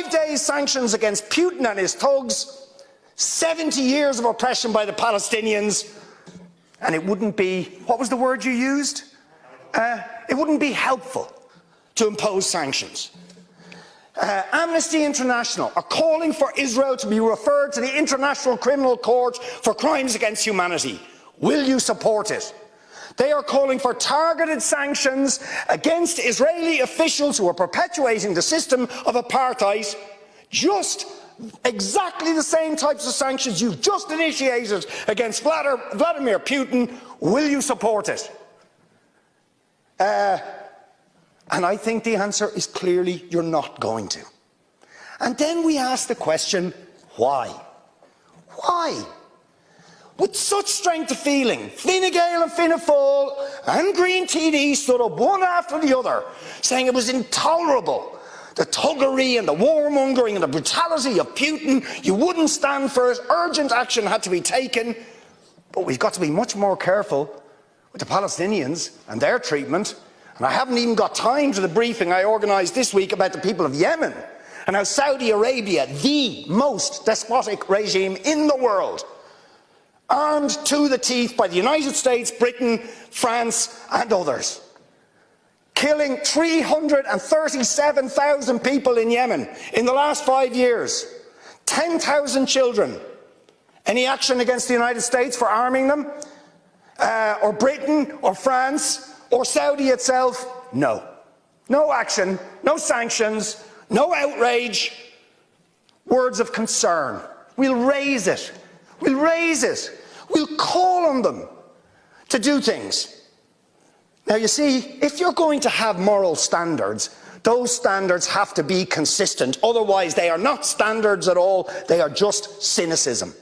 5-day sanctions against Putin and his thugs, 70 years of oppression by the Palestinians, and it wouldn't be, what was the word you used? It wouldn't be helpful to impose sanctions. Amnesty International are calling for Israel to be referred to the International Criminal Court for crimes against humanity. Will you support it? They are calling for targeted sanctions against Israeli officials who are perpetuating the system of apartheid, just exactly the same types of sanctions you've just initiated against Vladimir Putin. Will you support it? And I think the answer is clearly you're not going to. And then we ask the question, why? Why? With such strength of feeling, Fine Gael and Fianna Fáil and Green TD stood up one after the other, saying it was intolerable, the thuggery and the warmongering and the brutality of Putin. You wouldn't stand for it. Urgent action had to be taken. But we've got to be much more careful with the Palestinians and their treatment. And I haven't even got time to the briefing I organised this week about the people of Yemen and how Saudi Arabia, the most despotic regime in the world, armed to the teeth by the United States, Britain, France and others, killing 337,000 people in Yemen in the last 5 years, 10,000 children. Any action against the United States for arming them? Or Britain, or France, or Saudi itself? No. No action, no sanctions, no outrage. Words of concern. We'll raise it. We'll raise it. We'll call on them to do things. Now you see, if you're going to have moral standards, those standards have to be consistent. Otherwise they are not standards at all, they are just cynicism.